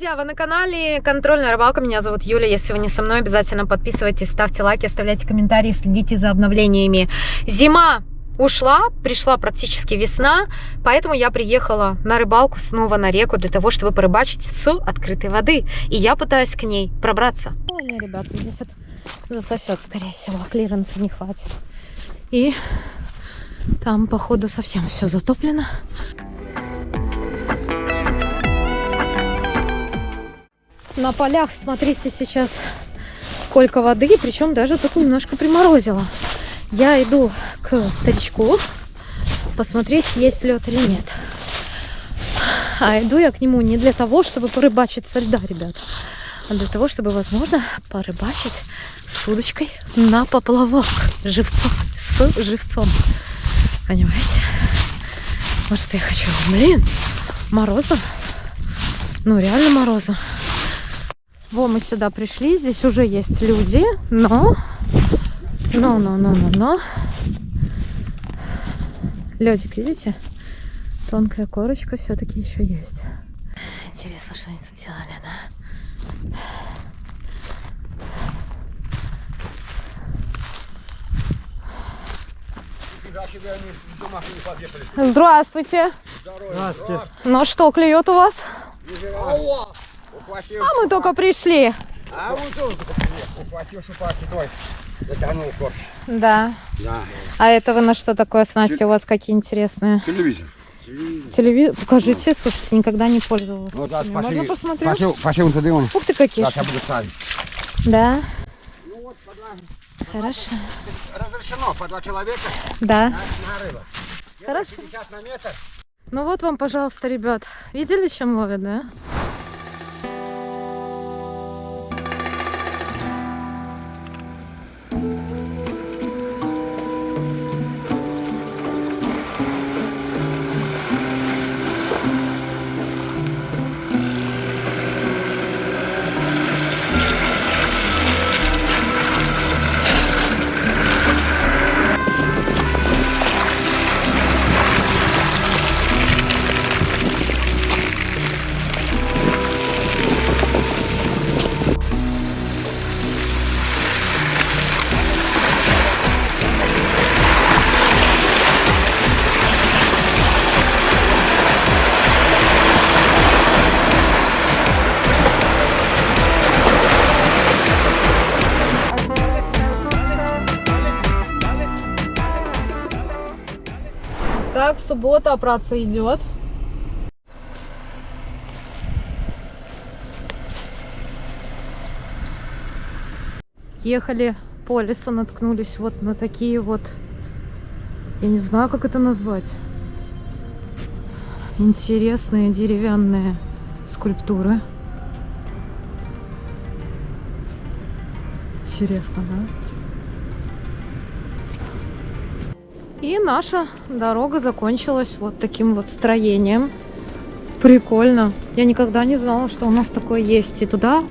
Друзья, вы на канале Контрольная рыбалка. Меня зовут Юля. Если вы не со мной, обязательно подписывайтесь, ставьте лайки, оставляйте комментарии, следите за обновлениями. Зима ушла, пришла практически весна, поэтому я приехала на рыбалку снова на реку для того, чтобы порыбачить с открытой воды. И я пытаюсь к ней пробраться. Не, ребята, здесь вот засосет, скорее всего, клиренса не хватит. И там, походу, совсем все затоплено. На полях, смотрите, сейчас сколько воды, причем даже тут немножко приморозило. Я иду к старичку посмотреть, есть лед или нет. А иду я к нему не для того, чтобы порыбачить со льда, ребят, а для того, чтобы, возможно, порыбачить с удочкой на поплавок живцом, с живцом. Понимаете? Вот что я хочу. Блин, морозно. Ну, реально морозно. Во, мы сюда пришли, здесь уже есть люди, но лёдик, видите? Тонкая корочка все-таки еще есть. Интересно, что они тут делали, да? Здравствуйте. Здравствуйте. Ну что, клюет у вас? А мы только пришли. А вот тоже ухватил шипаки, той затянул корч. Да. Да. А это вы на что такое снасти у вас какие интересные? Телевизор. Телевизор? Покажите, слушайте, никогда не пользовалась. Вот, да, Можно посмотреть? Пошел туда он. Ух ты, какие. Да, я буду ставить. Да. Ну вот, по два. Хорошо. Разрешено по 2 человека Да. на рыбу. Хорошо. 50 на метр. Ну вот вам, пожалуйста, ребят. Видели, чем ловят, да? Так, суббота, операция идет. Ехали по лесу, наткнулись вот на такие вот, я не знаю, как это назвать, интересные деревянные скульптуры. Интересно, да? И наша дорога закончилась вот таким вот строением. Прикольно. Я никогда не знала, что у нас такое есть. И туда,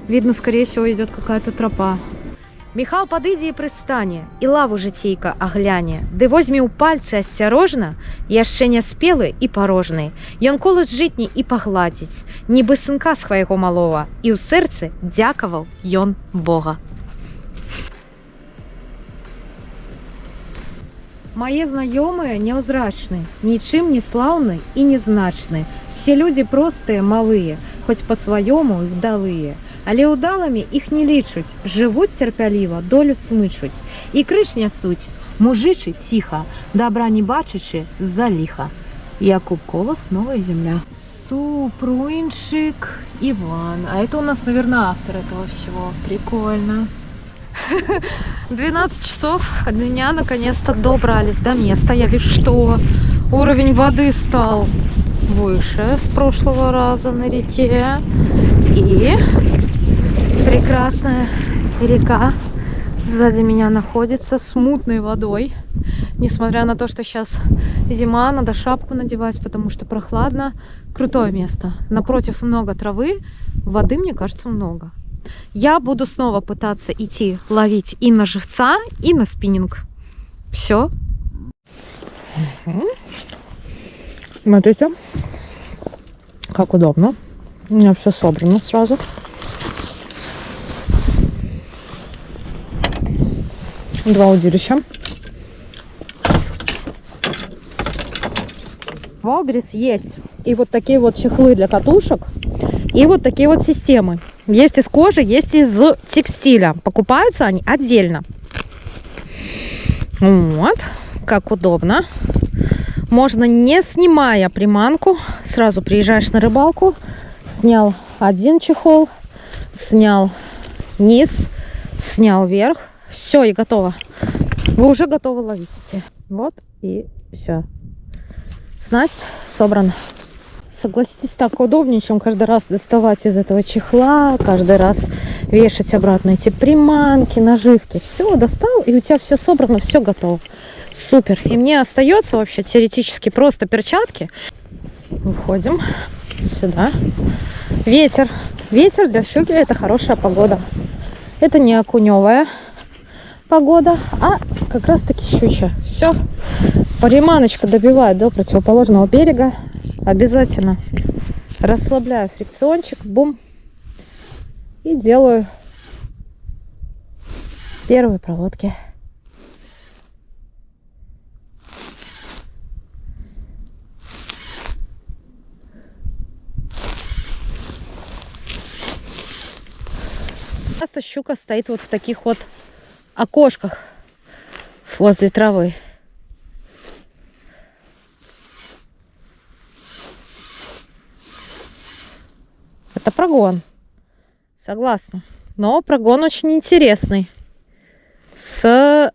видно, скорее всего, идет какая-то тропа. Михал подыдзе і прыстане, і лаву жыцейка агляне, ды возьме ў пальцы асцярожна, яшчэ не спелы і парожны. Ён колас жытні і пагладзіць, нібы сынка свайго малога, і ў сэрцы дзякаваў ён Бога. Мои знакомые неўзрачны, ничем не славны и незначны. Все люди простые, малые, хоть по-своему и удалые. Але удалыми их не лічуць, живут терпеливо, долю смычуць. И крыш нясуць, мужичы тихо, добра не бачачы з-за лиха. Якуб Колос, «Новая земля». Супрунчик Иван. А это у нас, наверное, автор этого всего. Прикольно. 12 часов дня, наконец-то добрались до места. Я вижу, что уровень воды стал выше с прошлого раза на реке. И прекрасная река сзади меня находится с мутной водой. Несмотря на то, что сейчас зима, надо шапку надевать, потому что прохладно. Крутое место. Напротив много травы, воды, мне кажется, много. Я буду снова пытаться идти ловить и на живца, и на спиннинг. Все. Смотрите, как удобно. У меня все собрано сразу. Два удилища. Вауберец есть. И вот такие вот чехлы для катушек. И вот такие вот системы. Есть из кожи, есть из текстиля. Покупаются они отдельно. Вот. Как удобно. Можно, не снимая приманку, сразу приезжаешь на рыбалку, снял один чехол, снял низ, снял верх. Все, и готово. Вы уже готовы ловить эти. Вот и все. Снасть собрана. Согласитесь, так удобнее, чем каждый раз доставать из этого чехла, каждый раз вешать обратно эти приманки, наживки. Все, достал, и у тебя все собрано, все готово. Супер. И мне остается вообще теоретически просто перчатки. Выходим сюда. Ветер. Ветер для щуки — это хорошая погода. Это не окуневая погода, а как раз таки щучья. Все. Приманочка добивает до противоположного берега. Обязательно расслабляю фрикциончик. Бум. И делаю первые проводки. Часто щука стоит вот в таких вот окошках возле травы. Это прогон. Согласна. Но прогон очень интересный. С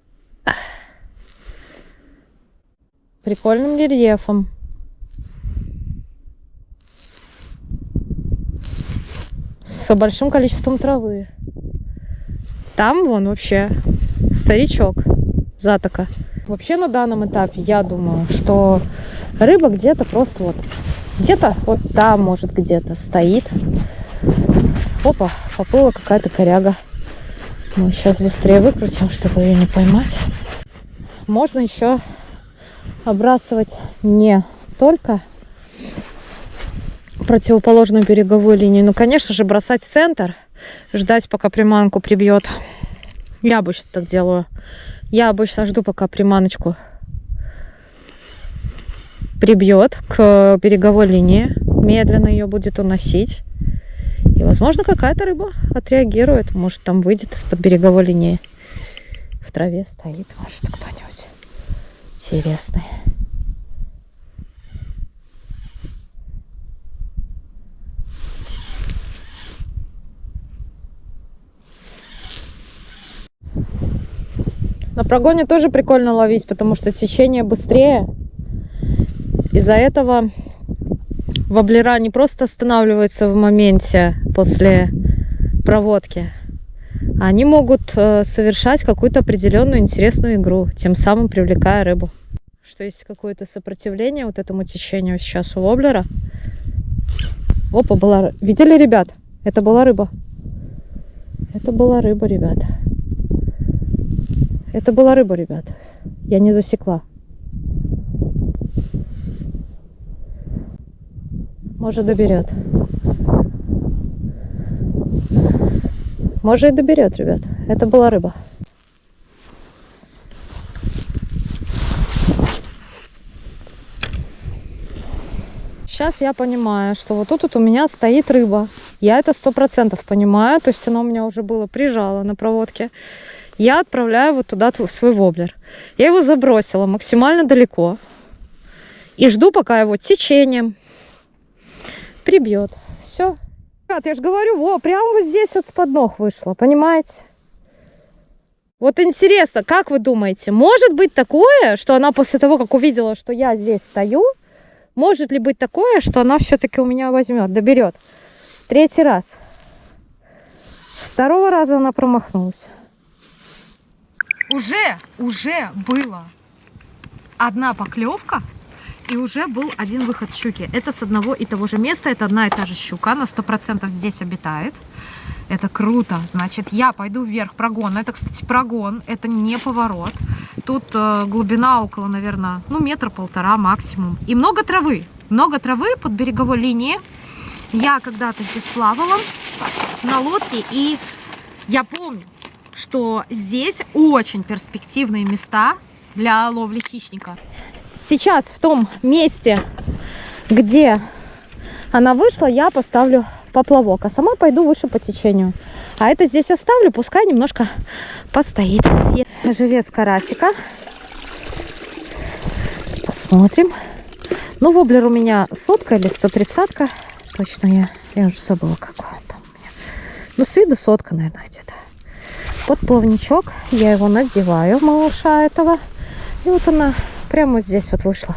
прикольным рельефом. С большим количеством травы. Там вон вообще старичок, затока. Вообще на данном этапе я думаю, что рыба где-то просто вот, где-то вот там, может, где-то стоит. Опа, поплыла какая-то коряга. Мы сейчас быстрее выкрутим, чтобы ее не поймать. Можно еще обрасывать не только противоположную береговую линию, но, конечно же, бросать в центр, ждать, пока приманку прибьет. Я обычно так делаю. Я обычно жду, пока приманочку прибьет к береговой линии, медленно ее будет уносить. И, возможно, какая-то рыба отреагирует. Может, там выйдет из-под береговой линии. В траве стоит, может, кто-нибудь интересный. На прогоне тоже прикольно ловить, потому что течение быстрее. Из-за этого воблера не просто останавливаются в моменте после проводки. Они могут совершать какую-то определенную интересную игру, тем самым привлекая рыбу. Что есть какое-то сопротивление вот этому течению сейчас у воблера. Опа, была... Видели, ребят? Это была рыба. Это была рыба, ребята. Это была рыба, ребят. Я не засекла. Может, доберет. Может, и доберет, ребят. Это была рыба. Сейчас я понимаю, что вот тут у меня стоит рыба. Я это 100% понимаю. То есть она у меня уже было прижала на проводке. Я отправляю вот туда свой воблер. Я его забросила максимально далеко. И жду, пока его течением прибьет. Все. Ребят, я же говорю, во, прямо вот здесь вот с-под ног вышло. Понимаете? Вот интересно, как вы думаете, может быть такое, что она после того, как увидела, что я здесь стою, может ли быть такое, что она все-таки у меня возьмет, доберет? Третий раз. С второго раза она промахнулась. Уже была одна поклевка, и уже был один выход щуки. Это с одного и того же места, это одна и та же щука, на 100% здесь обитает. Это круто. Значит, я пойду вверх прогон. Это, кстати, прогон, это не поворот. Тут глубина около, наверное, ну, 1-1,5 метра максимум. И много травы под береговой линией. Я когда-то здесь плавала на лодке, и я помню, что здесь очень перспективные места для ловли хищника. Сейчас в том месте, где она вышла, я поставлю поплавок, а сама пойду выше по течению. А это здесь оставлю, пускай немножко постоит. Живец карасика. Посмотрим. Ну, воблер у меня 100 или 130-ка. Точно я уже забыла, какой он там у меня. Ну, с виду 100, наверное, где-то. Вот плавничок. Я его надеваю, малыша этого. И вот она прямо вот здесь вот вышла.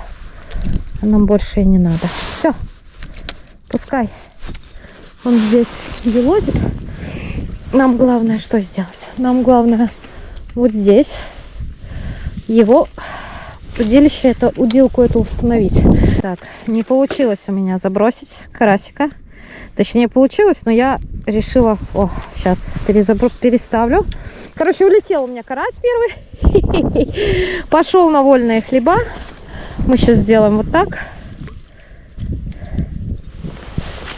А нам больше и не надо. Все. Пускай он здесь елозит. Нам главное что сделать? Нам главное вот здесь его удилище, это удилку эту установить. Так, не получилось у меня забросить карасика. Точнее, получилось, но я решила... О, сейчас переставлю. Короче, улетел у меня карась первый. Пошел на вольные хлеба. Мы сейчас сделаем вот так.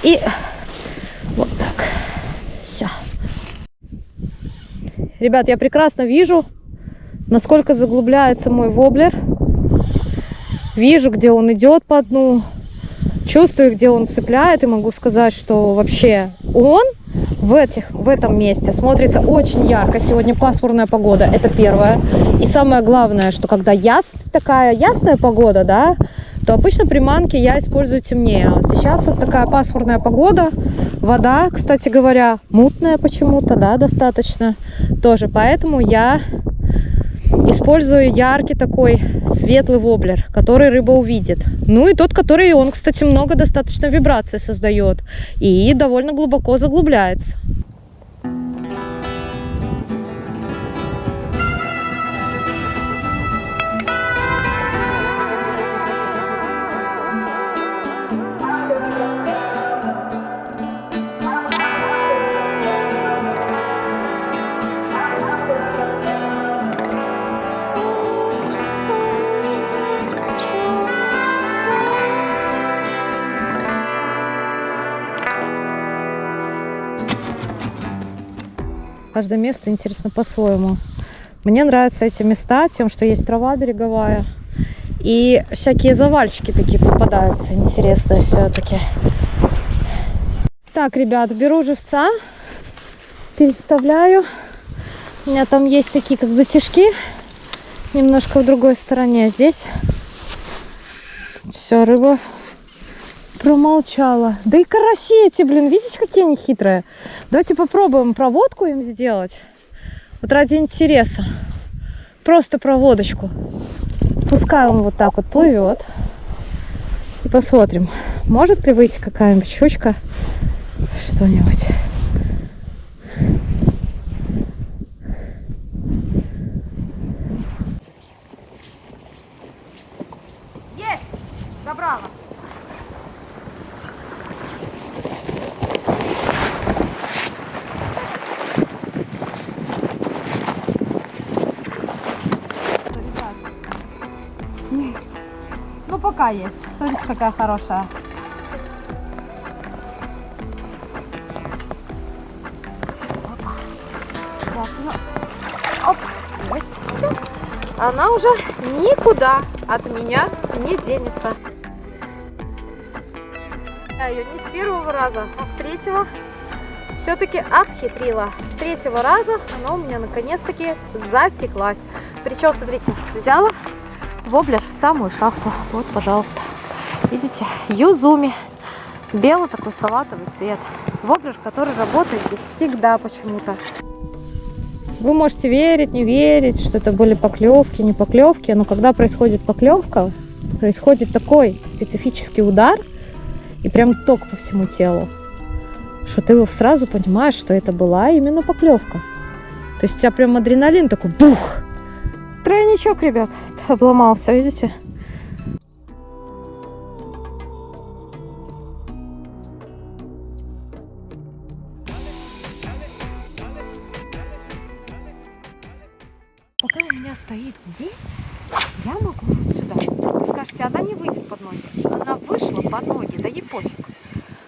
И вот так. Все. Ребят, я прекрасно вижу, насколько заглубляется мой воблер. Вижу, где он идет по дну. Чувствую, где он цепляет. И могу сказать, что вообще он в этом месте смотрится очень ярко. Сегодня пасмурная погода. Это первое. И самое главное, что когда такая ясная погода, да, то обычно приманки я использую темнее. А вот сейчас вот такая пасмурная погода. Вода, кстати говоря, мутная почему-то, да, достаточно. Тоже поэтому я использую яркий такой светлый воблер, который рыба увидит. Ну и тот, который он, кстати, много достаточно вибраций создает. И довольно глубоко заглубляется. Каждое место интересно по-своему. Мне нравятся эти места тем, что есть трава береговая. И всякие завальчики такие попадаются интересные все-таки. Так, ребят, беру живца. Переставляю. У меня там есть такие, как затяжки. Немножко в другой стороне. Здесь все, рыба промолчала. Да и караси эти, блин, видите, какие они хитрые. Давайте попробуем проводку им сделать. Вот ради интереса. Просто проводочку. Пускай он вот так вот плывет. И посмотрим, может ли выйти какая-нибудь щучка. Что-нибудь. Есть! Забрала. Ну, пока есть. Смотрите, какая хорошая. Оп, есть. Все. Она уже никуда от меня не денется. Я ее не с первого раза, а с третьего все-таки обхитрила. С третьего раза она у меня наконец-таки засеклась. Причем, смотрите, взяла воблер в самую шахту. Вот, пожалуйста. Видите? Юзуми. Белый такой салатовый цвет. Воблер, который работает здесь всегда почему-то. Вы можете верить, не верить, что это были поклевки, не поклевки. Но когда происходит поклевка, происходит такой специфический удар и прям ток по всему телу, что ты сразу понимаешь, что это была именно поклевка. То есть у тебя прям адреналин такой бух. Тройничок, ребят, обломался, видите? Пока у меня стоит здесь, я могу вот сюда. Вы скажете, она не выйдет под ноги. Она вышла под ноги, да ей пофиг.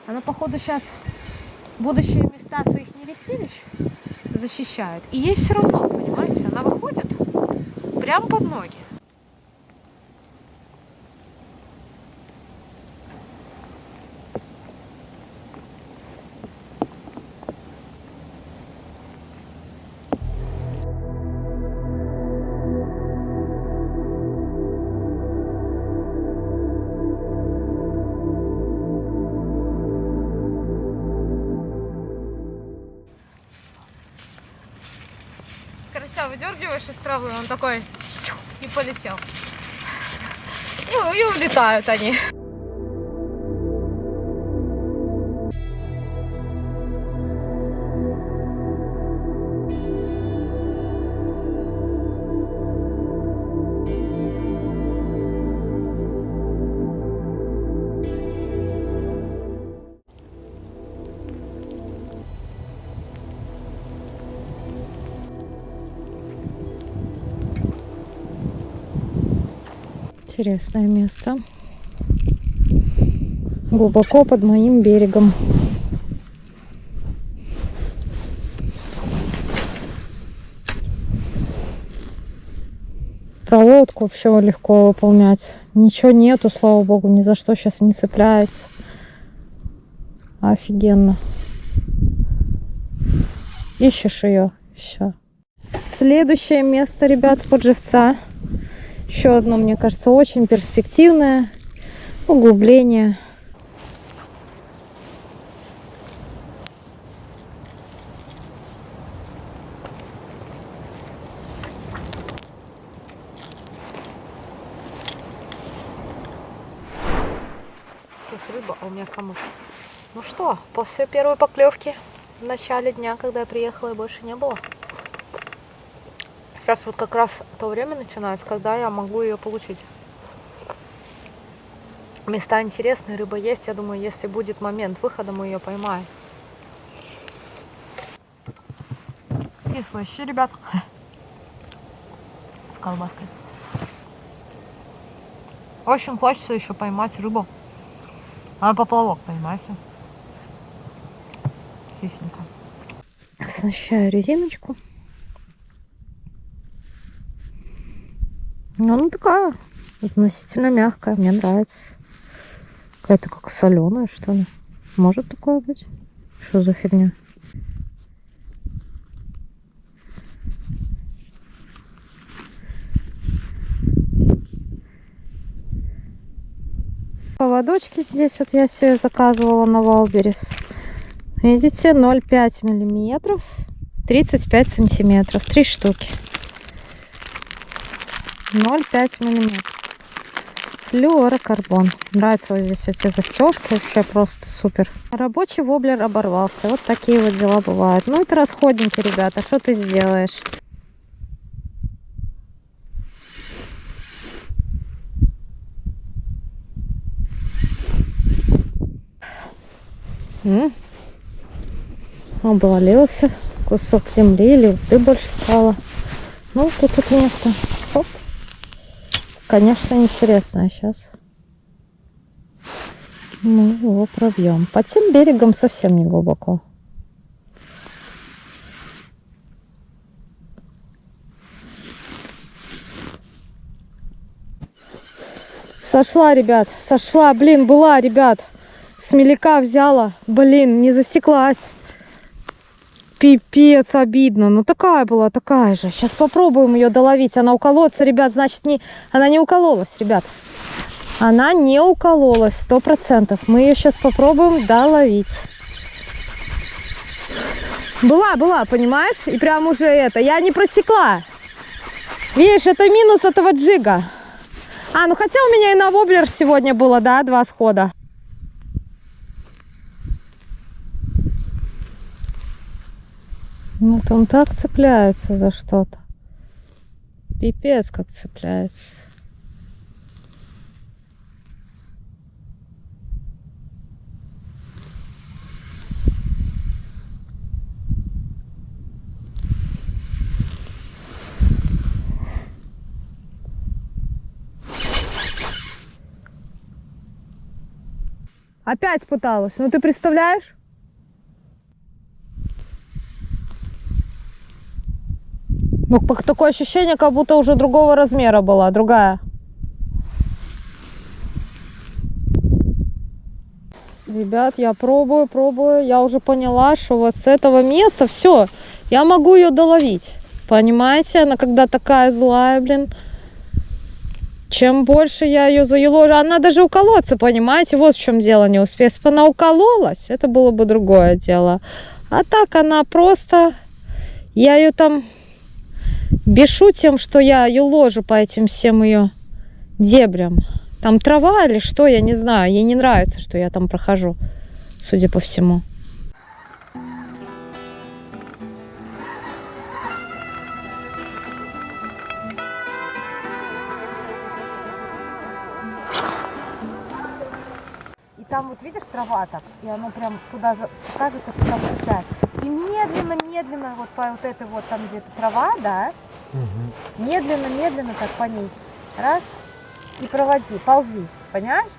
Она, походу, сейчас будущие места своих нерестилищ защищает. И ей все равно, понимаете, она выходит прямо под ноги. Карася выдергиваешь из травы, он такой и полетел. И улетают они. Интересное место. Глубоко под моим берегом. Проводку вообще легко выполнять. Ничего нету, слава богу, ни за что сейчас не цепляется. Офигенно. Ищешь ее, все. Следующее место, ребят, под живца. Еще одно, мне кажется, очень перспективное углубление. Всех рыба, а у меня камыш. Ну что, после первой поклевки в начале дня, когда я приехала, и больше не было. Сейчас вот как раз то время начинается, когда я могу ее получить. Места интересные, рыба есть. Я думаю, если будет момент выхода, мы ее поймаем. Кислый щи, ребят. С колбаской. Очень хочется еще поймать рыбу. А поплавок, понимаете? Кисленько. Оснащаю резиночку. Ну, она такая относительно мягкая, мне нравится. Какая-то как соленая, что ли. Может такое быть? Что за фигня? Поводочки здесь вот я себе заказывала на Валберес. Видите, 0,5 миллиметров, 35 сантиметров, 3 штуки. 0,5 миллиметров. Флюорокарбон. Нравятся вот здесь эти застежки, вообще просто супер. Рабочий воблер оборвался. Вот такие вот дела бывают. Ну, это расходники, ребята, что ты сделаешь? Обвалился кусок земли или воды больше стало. Ну, тут место. Оп. Конечно, интересно. Сейчас мы его пробьем. Под тем берегом совсем не глубоко. Сошла, ребят, сошла. Блин, была, ребят. С мелика взяла. Блин, не засеклась. Пипец, обидно. Ну, такая была, такая же. Сейчас попробуем ее доловить. Она уколоться, ребят, значит, она не укололась, ребят. Она не укололась, 100%. Мы ее сейчас попробуем доловить. Была, понимаешь? И прям уже это. Я не просекла. Видишь, это минус этого джига. Ну хотя у меня и на воблер сегодня было, да, 2 схода. Вот он так цепляется за что-то. Пипец, как цепляется. Опять пыталась. Ну ты представляешь? Ну, такое ощущение, как будто уже другого размера была, другая. Ребят, я пробую. Я уже поняла, что вот с этого места все, я могу ее доловить. Понимаете? Она когда такая злая, блин. Чем больше я ее заеложу, она даже уколоться, понимаете? Вот в чем дело, не успею. Если бы она укололась, это было бы другое дело. А так она просто... Я ее там бешу тем, что я ее ложу по этим всем ее дебрям. Там трава или что, я не знаю. Ей не нравится, что я там прохожу, судя по всему. И там вот видишь трава так, и оно прям туда кажется, что там цепляет. И медленно вот по вот этой вот там где-то трава, да, медленно так по ней, раз, и проводи, ползи, понимаешь?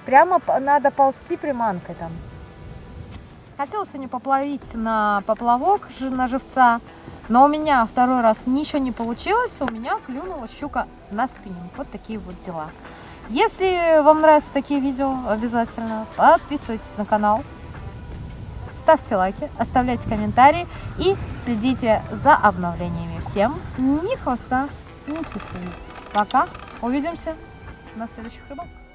Прямо надо ползти приманкой там. Хотела сегодня поплавить на поплавок, на живца, но у меня второй раз ничего не получилось, у меня клюнула щука на спиннинг. Вот такие вот дела. Если вам нравятся такие видео, обязательно подписывайтесь на канал, ставьте лайки, оставляйте комментарии и следите за обновлениями. Всем ни хвоста, ни фигни. Пока, увидимся на следующих рыбалках.